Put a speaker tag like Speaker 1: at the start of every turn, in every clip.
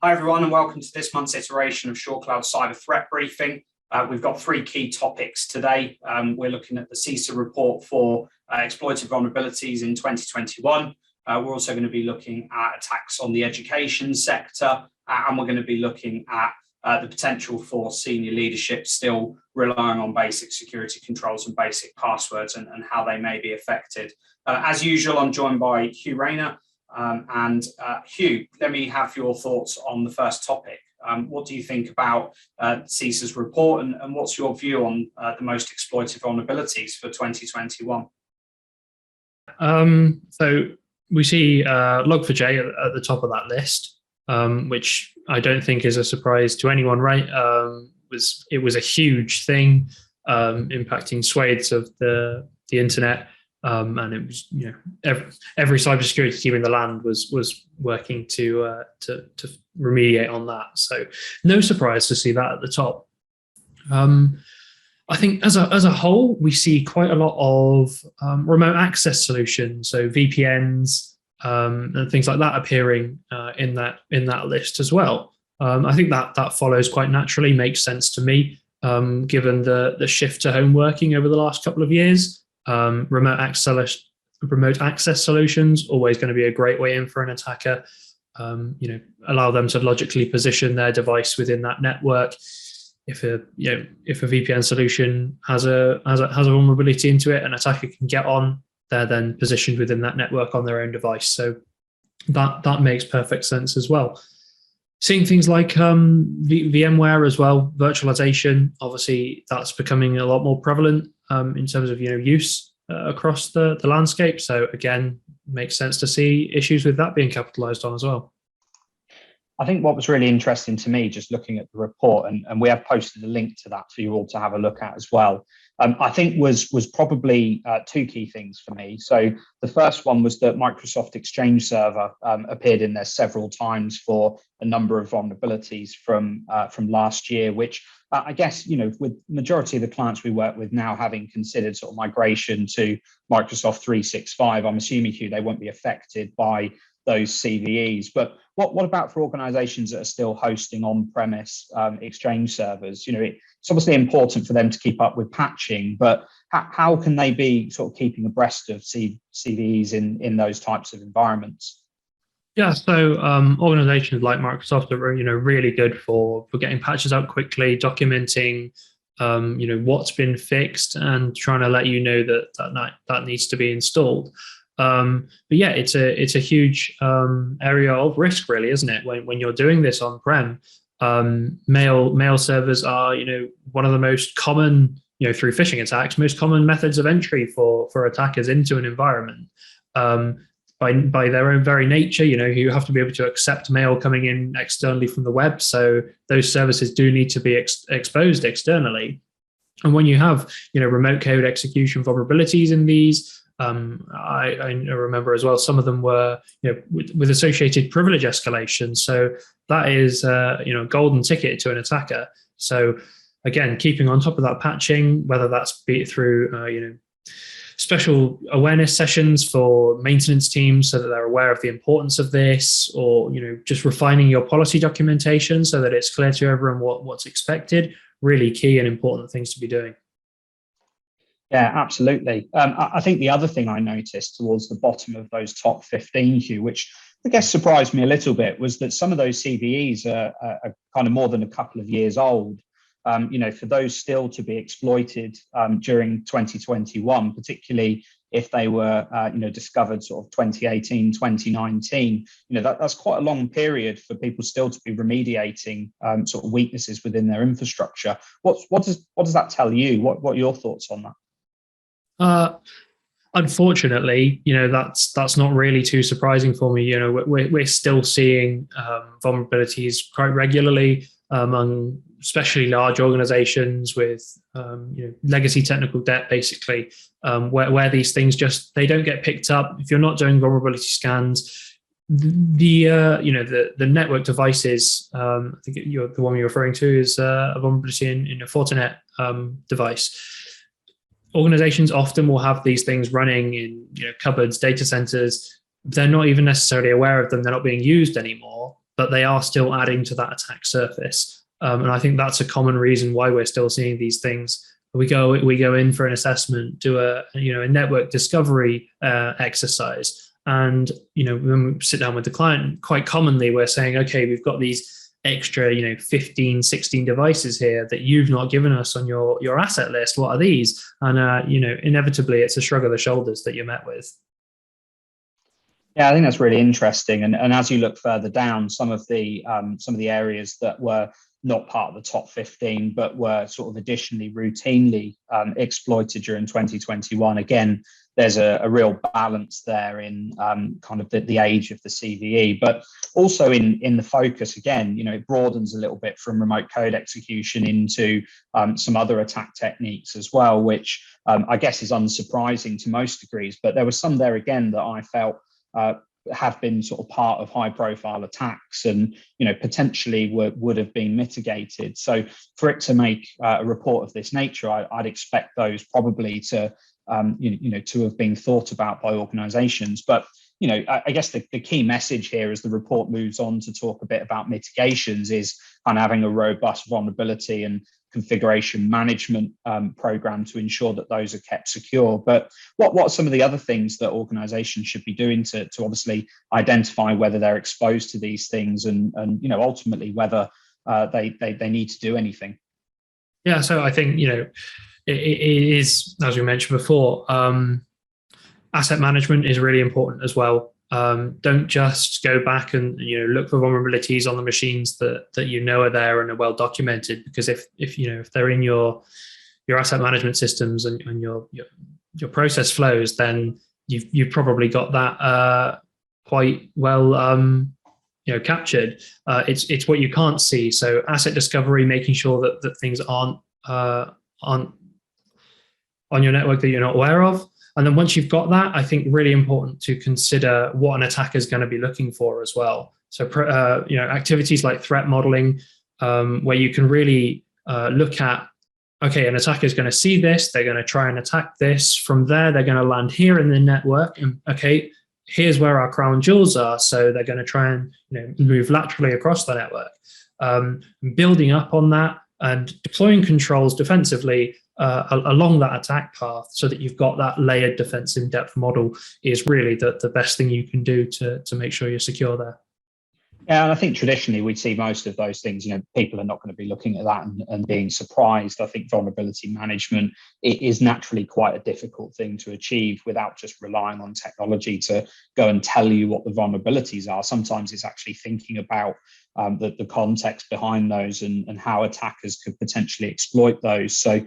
Speaker 1: Hi everyone, and welcome to this month's iteration of SureCloud Cyber Threat Briefing. We've got three key topics today. We're looking at the CISA report for exploited vulnerabilities in 2021. We're also going to be looking at attacks on the education sector, and we're going to be looking at the potential for senior leadership still relying on basic security controls and basic passwords and how they may be affected. As usual, I'm joined by Hugh Raynor. Hugh, let me have your thoughts on the first topic. What do you think about CISA's report, and what's your view on the most exploited vulnerabilities for 2021?
Speaker 2: So we see Log4j at the top of that list, which I don't think is a surprise to anyone, right? It was a huge thing, impacting swathes of the internet. And it was, every cybersecurity team in the land was working to remediate on that. So no surprise to see that at the top. I think as a whole, we see quite a lot of remote access solutions, so VPNs and things like that appearing in that list as well. I think that follows quite naturally, makes sense to me, given the shift to home working over the last couple of years. Remote access solutions always going to be a great way in for an attacker. Allow them to logically position their device within that network. If a VPN solution has a vulnerability into it, an attacker can get on. They're then positioned within that network on their own device. So that makes perfect sense as well. Seeing things like VMware as well, virtualization, obviously that's becoming a lot more prevalent in terms of use across the landscape. So again, makes sense to see issues with that being capitalized on as well.
Speaker 3: I think what was really interesting to me, just looking at the report, and we have posted a link to that for you all to have a look at as well, I think was probably two key things for me. So the first one was that Microsoft Exchange Server appeared in there several times for a number of vulnerabilities from last year, which I guess, with majority of the clients we work with now having considered sort of migration to Microsoft 365, I'm assuming, Hugh, they won't be affected by those CVEs. But what about for organizations that are still hosting on-premise Exchange servers? It's obviously important for them to keep up with patching, but how can they be sort of keeping abreast of CVEs in those types of environments?
Speaker 2: Yeah, so organizations like Microsoft are really good for getting patches out quickly, documenting what's been fixed, and trying to let you know that needs to be installed. But yeah, it's a huge area of risk, really, isn't it? When you're doing this on-prem, mail servers are one of the most common, through phishing attacks, most common methods of entry for attackers into an environment. By their own very nature, you have to be able to accept mail coming in externally from the web. So those services do need to be exposed externally. And when you have, remote code execution vulnerabilities in these, I remember as well, some of them were, with associated privilege escalation. So that is, golden ticket to an attacker. So again, keeping on top of that patching, whether that's be it through, special awareness sessions for maintenance teams so that they're aware of the importance of this, or just refining your policy documentation so that it's clear to everyone what's expected. Really key and important things to be doing.
Speaker 3: Yeah, absolutely. I think the other thing I noticed towards the bottom of those top 15, Hugh, which I guess surprised me a little bit, was that some of those CVEs are kind of more than a couple of years old. For those still to be exploited during 2021, particularly if they were, discovered sort of 2018, 2019, that's quite a long period for people still to be remediating sort of weaknesses within their infrastructure. What does that tell you? What are your thoughts on that?
Speaker 2: Unfortunately, that's not really too surprising for me. We're still seeing vulnerabilities quite regularly among especially large organizations with legacy technical debt, basically, where these things they don't get picked up. If you're not doing vulnerability scans, the network devices, I think the one you're referring to is a vulnerability in a Fortinet device. Organizations often will have these things running in cupboards, data centers. They're not even necessarily aware of them. They're not being used anymore. but they are still adding to that attack surface. And I think that's a common reason why we're still seeing these things. We go in for an assessment, do a network discovery exercise, and when we sit down with the client, quite commonly we're saying, okay, we've got these extra 15, 16 devices here that you've not given us on your asset list. What are these? And inevitably it's a shrug of the shoulders that you're met with.
Speaker 3: Yeah, I think that's really interesting. And as you look further down, some of the areas that were not part of the top 15, but were sort of additionally routinely exploited during 2021. Again, there's a real balance there in kind of the age of the CVE, but also in the focus. Again, it broadens a little bit from remote code execution into some other attack techniques as well, which I guess is unsurprising to most degrees. But there was some there again that I felt have been sort of part of high profile attacks and potentially would have been mitigated. So for it to make a report of this nature, I'd expect those probably to to have been thought about by organizations. But I guess the key message here as the report moves on to talk a bit about mitigations is kind of having a robust vulnerability and configuration management program to ensure that those are kept secure. But what are some of the other things that organizations should be doing to obviously identify whether they're exposed to these things and ultimately whether they need to do anything?
Speaker 2: Yeah, so I think it is, as we mentioned before, asset management is really important as well. Don't just go back and look for vulnerabilities on the machines that are there and are well documented, because if they're in your asset management systems and your process flows, then you've probably got that quite well captured. It's what you can't see. So asset discovery, making sure that things aren't on your network that you're not aware of. And then once you've got that, I think really important to consider what an attacker is going to be looking for as well. So, activities like threat modeling, where you can really look at, okay, an attacker is going to see this, they're going to try and attack this. From there, they're going to land here in the network. And okay, here's where our crown jewels are. So they're going to try and move laterally across the network. Building up on that and deploying controls defensively along that attack path, so that you've got that layered defense in depth model, is really the best thing you can do to make sure you're secure there.
Speaker 3: Yeah, and I think traditionally we'd see most of those things, people are not going to be looking at that and being surprised. I think vulnerability management is naturally quite a difficult thing to achieve without just relying on technology to go and tell you what the vulnerabilities are. Sometimes it's actually thinking about the context behind those and how attackers could potentially exploit those. So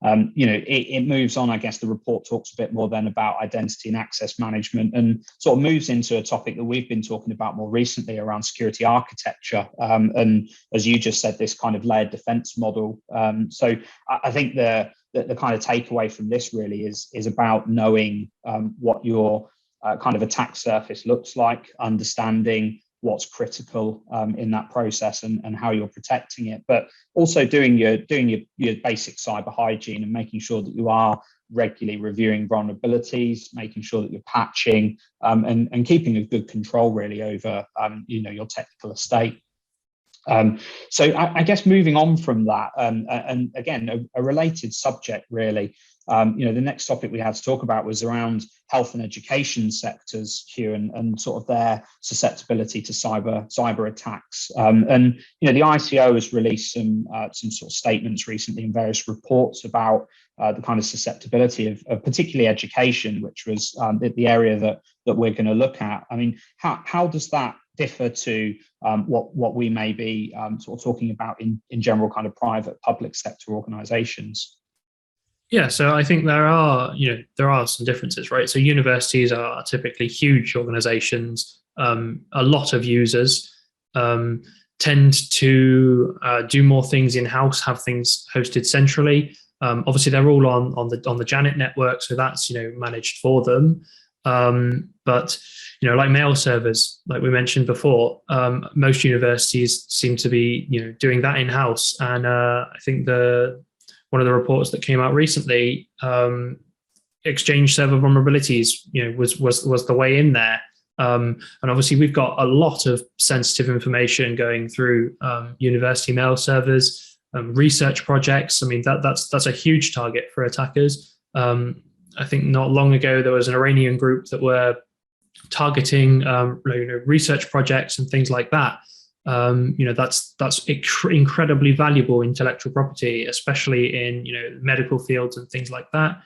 Speaker 3: it moves on. I guess the report talks a bit more then about identity and access management, and sort of moves into a topic that we've been talking about more recently around security architecture. And as you just said, this kind of layered defense model. So I think the kind of takeaway from this really is about knowing what your kind of attack surface looks like, understanding what's critical in that process and how you're protecting it, but also doing your basic cyber hygiene and making sure that you are regularly reviewing vulnerabilities, making sure that you're patching and keeping a good control really over your technical estate. So I guess moving on from that, and again, a related subject really, the next topic we had to talk about was around health and education sectors, Hugh, and sort of their susceptibility to cyber attacks. And the ICO has released some sort of statements recently in various reports about the kind of susceptibility of particularly education, which was the area that we're going to look at. I mean, how does that differ to what we may be sort of talking about in general kind of private public sector organizations?
Speaker 2: Yeah, so I think there are some differences, right? So universities are typically huge organizations, a lot of users, tend to do more things in-house, have things hosted centrally. Obviously, they're all on the Janet network, so that's managed for them. But like mail servers, like we mentioned before, most universities seem to be doing that in-house, and I think one of the reports that came out recently, Exchange server vulnerabilities, was the way in there. And obviously, we've got a lot of sensitive information going through university mail servers, research projects. I mean, that's a huge target for attackers. I think not long ago there was an Iranian group that were targeting research projects and things like that. That's incredibly valuable intellectual property, especially in medical fields and things like that.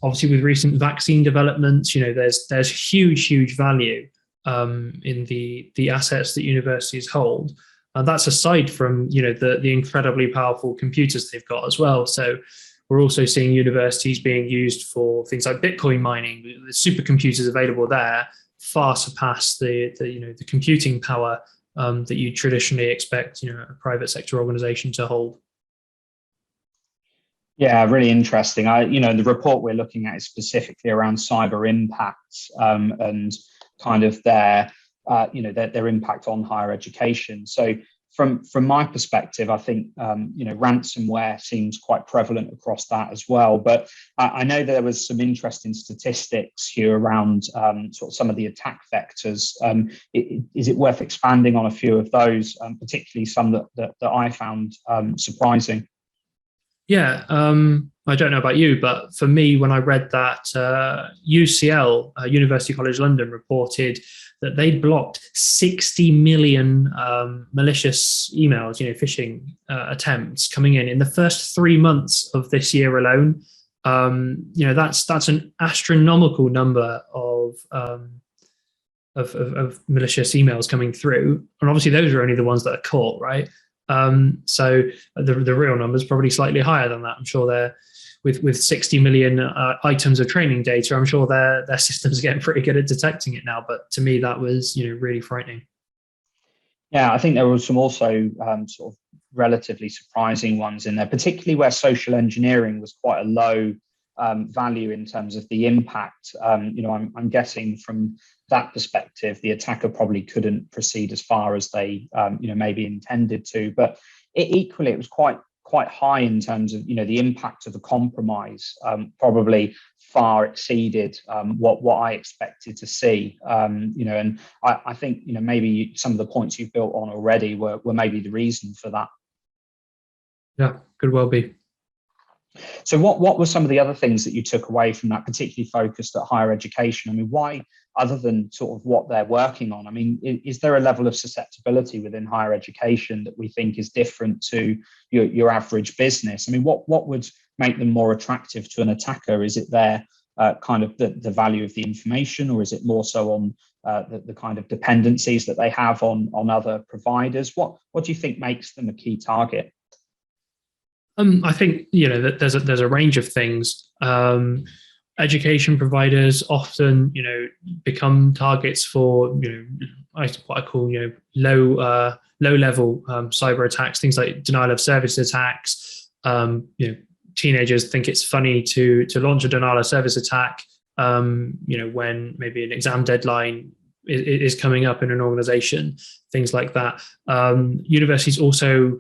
Speaker 2: Obviously, with recent vaccine developments, there's huge value in the assets that universities hold, and that's aside from the incredibly powerful computers they've got as well. So we're also seeing universities being used for things like Bitcoin mining. The supercomputers available there far surpass the computing power that you traditionally expect a private sector organization to hold.
Speaker 3: Yeah, really interesting. The report we're looking at is specifically around cyber impacts and kind of their impact on higher education. So from my perspective, I think ransomware seems quite prevalent across that as well. But I know there was some interesting statistics here around sort of some of the attack vectors. Is it worth expanding on a few of those, particularly some that I found surprising?
Speaker 2: Yeah, I don't know about you, but for me, when I read that UCL, University College London, reported that they blocked 60 million malicious emails, phishing attempts coming in the first 3 months of this year alone. That's an astronomical number of malicious emails coming through, and obviously those are only the ones that are caught, right? So the real number is probably slightly higher than that. I'm sure they're with 60 million items of training data. I'm sure their systems are getting pretty good at detecting it now. But to me, that was really frightening.
Speaker 3: Yeah, I think there were some also sort of relatively surprising ones in there, particularly where social engineering was quite a low value in terms of the impact. I'm guessing from that perspective, the attacker probably couldn't proceed as far as they maybe intended to. But equally, it was quite high in terms of the impact of the compromise. Probably far exceeded what I expected to see. And I think maybe some of the points you've built on already were maybe the reason for that.
Speaker 2: Yeah, could well be.
Speaker 3: So what were some of the other things that you took away from that, particularly focused at higher education? I mean, why, other than sort of what they're working on, I mean, is there a level of susceptibility within higher education that we think is different to your average business? I mean, what would make them more attractive to an attacker? Is it their kind of the value of the information, or is it more so on the kind of dependencies that they have on other providers? What do you think makes them a key target?
Speaker 2: I think that there's a range of things. Education providers often become targets for what I call low level cyber attacks, things like denial of service attacks. Teenagers think it's funny to launch a denial of service attack when maybe an exam deadline is coming up in an organization, things like that. Universities also,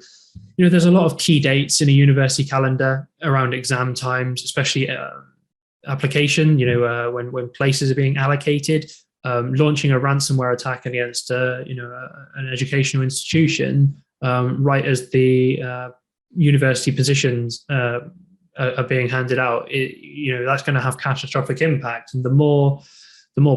Speaker 2: there's a lot of key dates in a university calendar around exam times, especially application, when places are being allocated. Launching a ransomware attack against an educational institution right as the university positions are being handed out, that's going to have catastrophic impact. And the more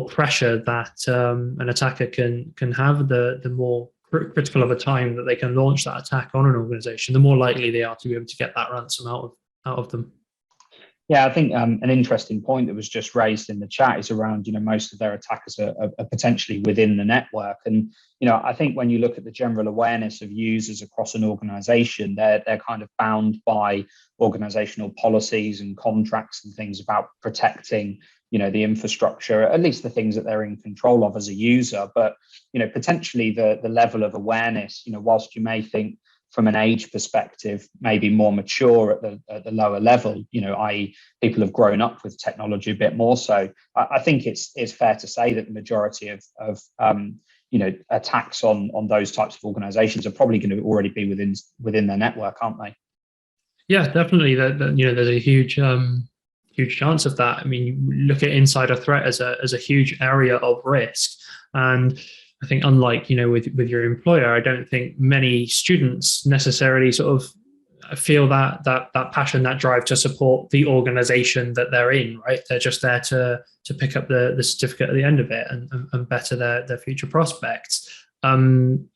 Speaker 2: pressure that an attacker can have, the more critical of a time that they can launch that attack on an organization, the more likely they are to be able to get that ransom out of them.
Speaker 3: Yeah, I think an interesting point that was just raised in the chat is around, most of their attackers are potentially within the network. And, I think when you look at the general awareness of users across an organization, they're kind of bound by organizational policies and contracts and things about protecting, the infrastructure, at least the things that they're in control of as a user. But, potentially the level of awareness, whilst you may think from an age perspective, maybe more mature at the lower level, i.e. people have grown up with technology a bit more. So I think it's fair to say that the majority of attacks on those types of organizations are probably going to already be within their network, aren't they?
Speaker 2: Yeah, definitely. There's a huge chance of that. I mean, you look at insider threat as a huge area of risk. And I think unlike, with your employer, I don't think many students necessarily sort of feel that passion, that drive to support the organization that they're in, right? They're just there to pick up the certificate at the end of it and better their future prospects. And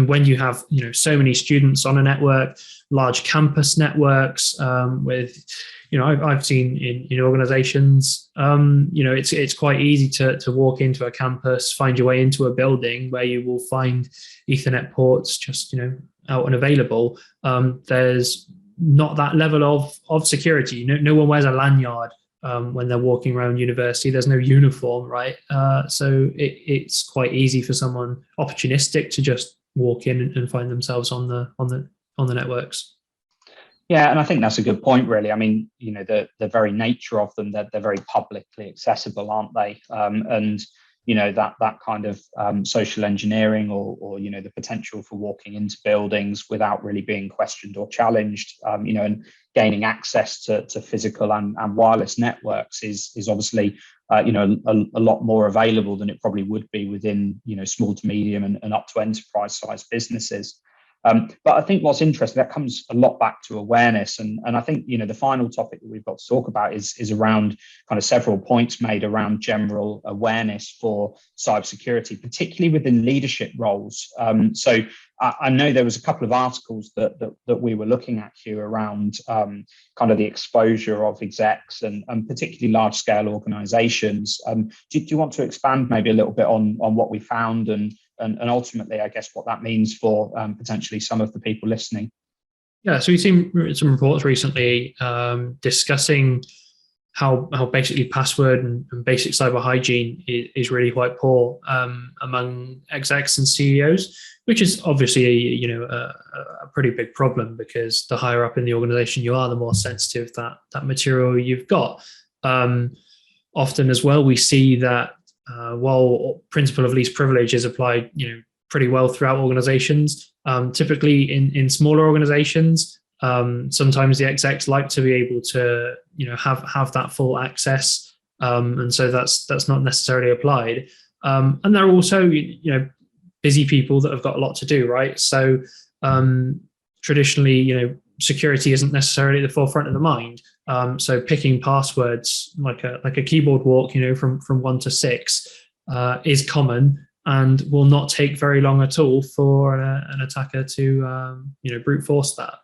Speaker 2: when you have, so many students on a network, large campus networks, with, I've seen in organizations, it's quite easy to walk into a campus, find your way into a building where you will find Ethernet ports just, out and available. There's not that level of security. No one wears a lanyard when they're walking around university. There's no uniform, right? So it's quite easy for someone opportunistic to just walk in and find themselves on the networks.
Speaker 3: Yeah, and I think that's a good point, really. I mean, the very nature of them, they're very publicly accessible, aren't they? And that kind of social engineering or the potential for walking into buildings without really being questioned or challenged, and gaining access to physical and wireless networks is obviously a lot more available than it probably would be within small to medium and up to enterprise sized businesses. But I think what's interesting, that comes a lot back to awareness. And I think, the final topic that we've got to talk about is around kind of several points made around general awareness for cybersecurity, particularly within leadership roles. So I know there was a couple of articles that we were looking at, Hugh, around kind of the exposure of execs and particularly large scale organizations. Do you want to expand maybe a little bit on what we found and ultimately, I guess, what that means for potentially some of the people listening?
Speaker 2: Yeah, so we've seen some reports recently discussing how basically password and basic cyber hygiene is really quite poor among execs and CEOs, which is obviously a pretty big problem, because the higher up in the organization you are, the more sensitive that material you've got. Often as well, we see that while principle of least privilege is applied, pretty well throughout organizations, typically in smaller organizations, sometimes the execs like to be able to, have that full access, and so that's not necessarily applied. And there are also, busy people that have got a lot to do, right? So traditionally, security isn't necessarily at the forefront of the mind. So picking passwords like a keyboard walk, from 1 to 6, is common and will not take very long at all for an attacker to brute force that.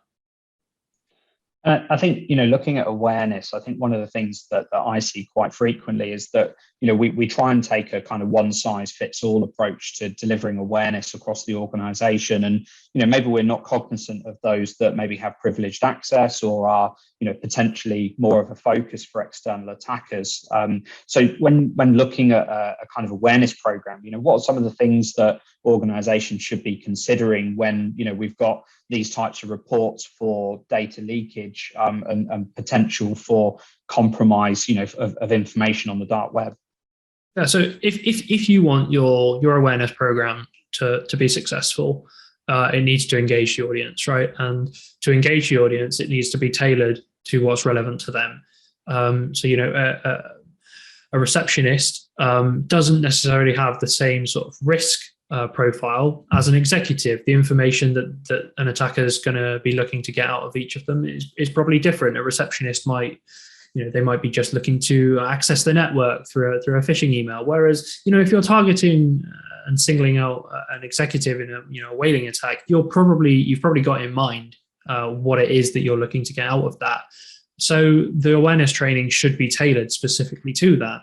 Speaker 3: I think, looking at awareness, I think one of the things that I see quite frequently is that, we try and take a kind of one size fits all approach to delivering awareness across the organization. And, maybe we're not cognizant of those that maybe have privileged access or are, potentially more of a focus for external attackers. So when looking at a kind of awareness program, what are some of the things that organizations should be considering when, we've got these types of reports for data leakage and potential for compromise, of information on the dark web?
Speaker 2: Yeah, so if you want your awareness program to be successful, it needs to engage the audience, right? And to engage the audience, it needs to be tailored to what's relevant to them. So a receptionist doesn't necessarily have the same sort of risk profile as an executive. The information that an attacker is going to be looking to get out of each of them is probably different. A receptionist might, they might be just looking to access the network through a phishing email. Whereas, if you're targeting and singling out an executive in a whaling attack, you've probably got in mind what it is that you're looking to get out of that. So the awareness training should be tailored specifically to that.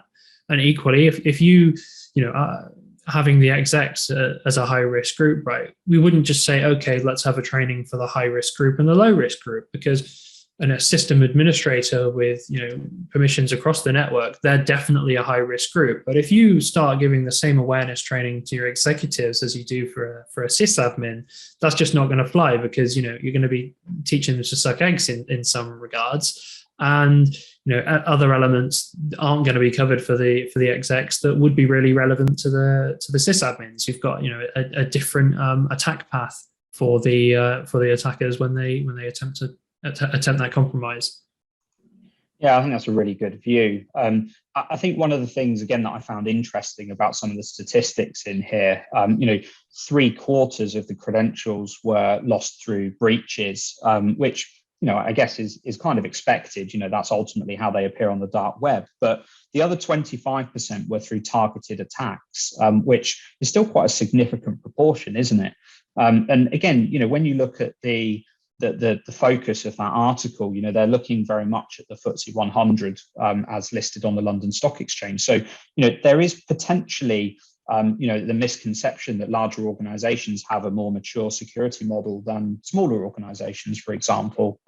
Speaker 2: And equally, if you having the execs as a high risk group, right? We wouldn't just say, okay, let's have a training for the high risk group and the low risk group, because a system administrator with permissions across the network, they're definitely a high risk group. But if you start giving the same awareness training to your executives as you do for a sysadmin, that's just not going to fly, because you're going to be teaching them to suck eggs in some regards, and other elements aren't going to be covered for the execs that would be really relevant to the sysadmins. You've got a different attack path for the attackers when they attempt that compromise.
Speaker 3: Yeah, I think that's a really good view. I think one of the things, again, that I found interesting about some of the statistics in here, 3/4 of the credentials were lost through breaches, which, I guess is kind of expected. That's ultimately how they appear on the dark web. But the other 25% were through targeted attacks, which is still quite a significant proportion, isn't it? And again, when you look at the focus of that article, they're looking very much at the FTSE 100 as listed on the London Stock Exchange. So, there is potentially, the misconception that larger organizations have a more mature security model than smaller organizations, for example.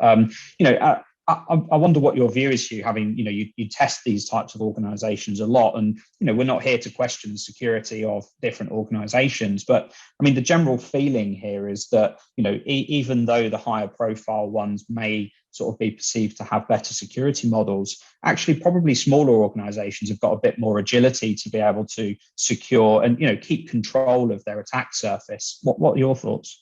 Speaker 3: I wonder what your view is, Hugh, having, you test these types of organizations a lot, and, we're not here to question the security of different organizations, but I mean, the general feeling here is that, even though the higher profile ones may sort of be perceived to have better security models, actually probably smaller organizations have got a bit more agility to be able to secure and, keep control of their attack surface. What are your thoughts?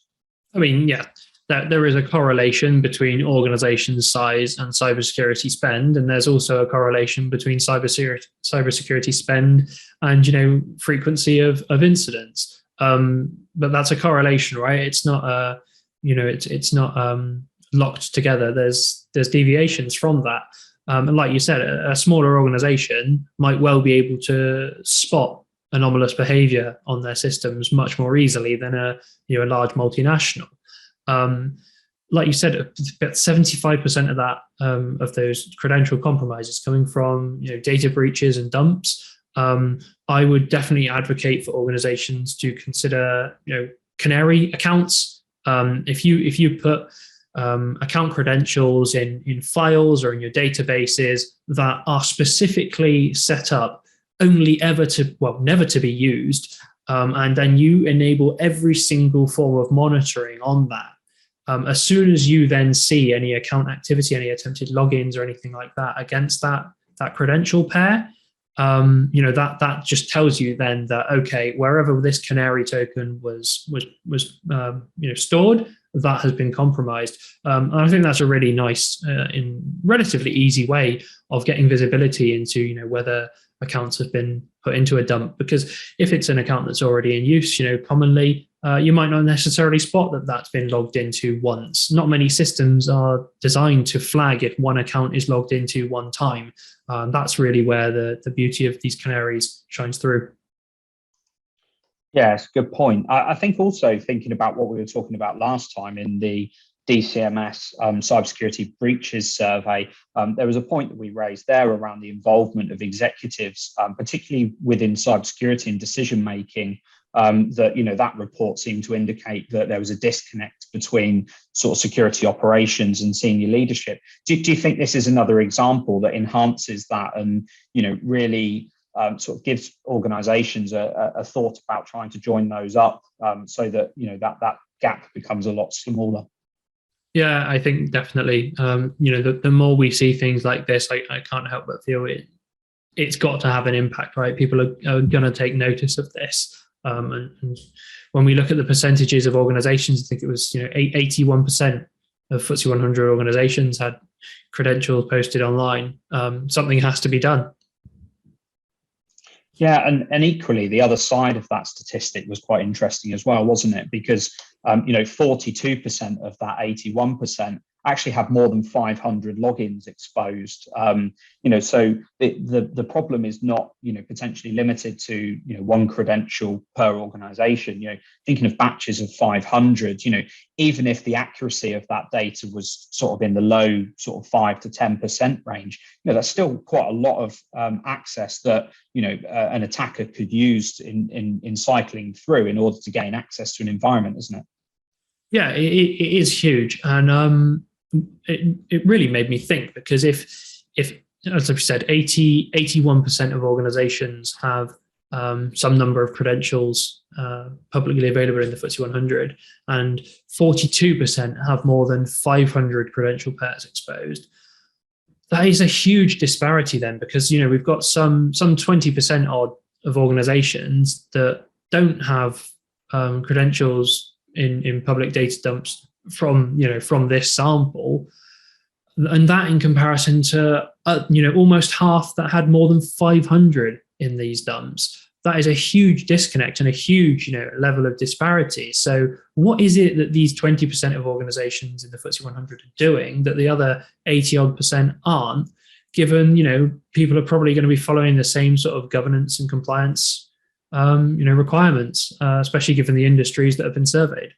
Speaker 2: I mean, yeah, there is a correlation between organization size and cybersecurity spend, and there's also a correlation between cybersecurity spend and frequency of incidents. But that's a correlation, right? It's not it's not locked together. There's deviations from that, and like you said, a smaller organization might well be able to spot anomalous behavior on their systems much more easily than a large multinational. Like you said, about 75% of that of those credential compromises coming from data breaches and dumps. I would definitely advocate for organizations to consider canary accounts. If you put account credentials in files or in your databases that are specifically set up never to be used, and then you enable every single form of monitoring on that. As soon as you then see any account activity, any attempted logins or anything like that against that credential pair, that just tells you then that, okay, wherever this canary token was stored, that has been compromised. And I think that's a really nice, in relatively easy way of getting visibility into whether accounts have been put into a dump, because if it's an account that's already in use, commonly you might not necessarily spot that that's been logged into once. Not many systems are designed to flag if one account is logged into one time. That's really where the beauty of these canaries shines through.
Speaker 3: Yeah, it's a good point. I think also thinking about what we were talking about last time in the DCMS cybersecurity breaches survey, there was a point that we raised there around the involvement of executives, particularly within cybersecurity and decision making. That report seemed to indicate that there was a disconnect between sort of security operations and senior leadership. Do you think this is another example that enhances that and really sort of gives organizations a thought about trying to join those up, so that that gap becomes a lot smaller?
Speaker 2: Yeah, I think definitely. The more we see things like this, I can't help but feel it's got to have an impact, right? People are going to take notice of this. And when we look at the percentages of organizations, I think it was 81% of FTSE 100 organizations had credentials posted online. Something has to be done.
Speaker 3: Yeah, and equally, the other side of that statistic was quite interesting as well, wasn't it? Because 42% of that 81% actually have more than 500 logins exposed. So the problem is not potentially limited to one credential per organization. Thinking of batches of 500, even if the accuracy of that data was sort of in the low sort of 5 to 10% range, that's still quite a lot of access that an attacker could use in cycling through in order to gain access to an environment, isn't it?
Speaker 2: Yeah, it is huge, and it really made me think, because if as I've said, 81% of organizations have some number of credentials publicly available in the FTSE 100, and 42% have more than 500 credential pairs exposed. That is a huge disparity then, because we've got some 20% odd of organizations that don't have credentials in public data dumps from this sample. and that in comparison to almost half that had more than 500 in these dumps. That is a huge disconnect and a huge level of disparity. So what is it that these 20% of organizations in the FTSE 100 are doing that the other 80% aren't, given people are probably going to be following the same sort of governance and compliance requirements, especially given the industries that have been surveyed?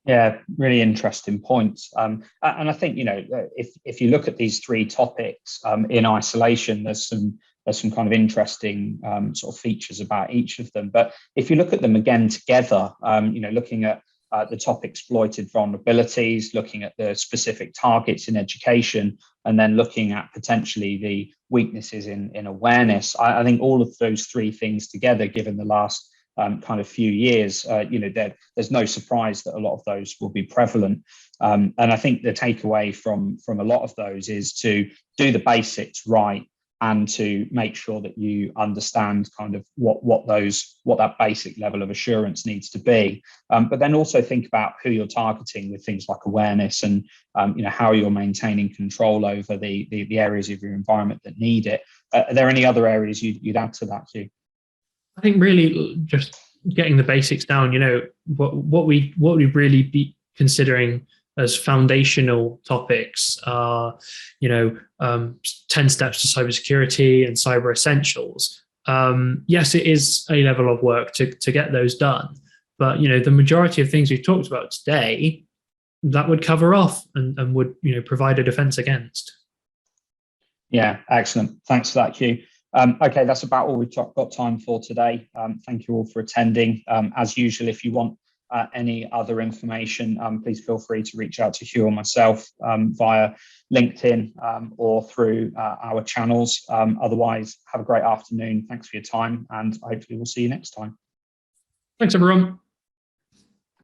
Speaker 3: Yeah, really interesting points. And I think if you look at these three topics in isolation, there's some kind of interesting sort of features about each of them. But if you look at them again together, looking at the top exploited vulnerabilities, looking at the specific targets in education, and then looking at potentially the weaknesses in awareness, I think all of those three things together, given the last kind of few years, there's no surprise that a lot of those will be prevalent. And I think the takeaway from a lot of those is to do the basics right and to make sure that you understand kind of what that basic level of assurance needs to be. But then also think about who you're targeting with things like awareness and how you're maintaining control over the areas of your environment that need it. Are there any other areas you'd add to that, Hugh?
Speaker 2: I think really just getting the basics down, what we'd really be considering as foundational topics are, 10 steps to cybersecurity and cyber essentials. Yes, it is a level of work to get those done, but the majority of things we've talked about today, that would cover off and would provide a defense against.
Speaker 3: Yeah, excellent. Thanks for that, Hugh. Okay, that's about all we've got time for today. Thank you all for attending. As usual, if you want any other information, please feel free to reach out to Hugh or myself via LinkedIn or through our channels. Otherwise, have a great afternoon. Thanks for your time, and hopefully we'll see you next time.
Speaker 2: Thanks, everyone.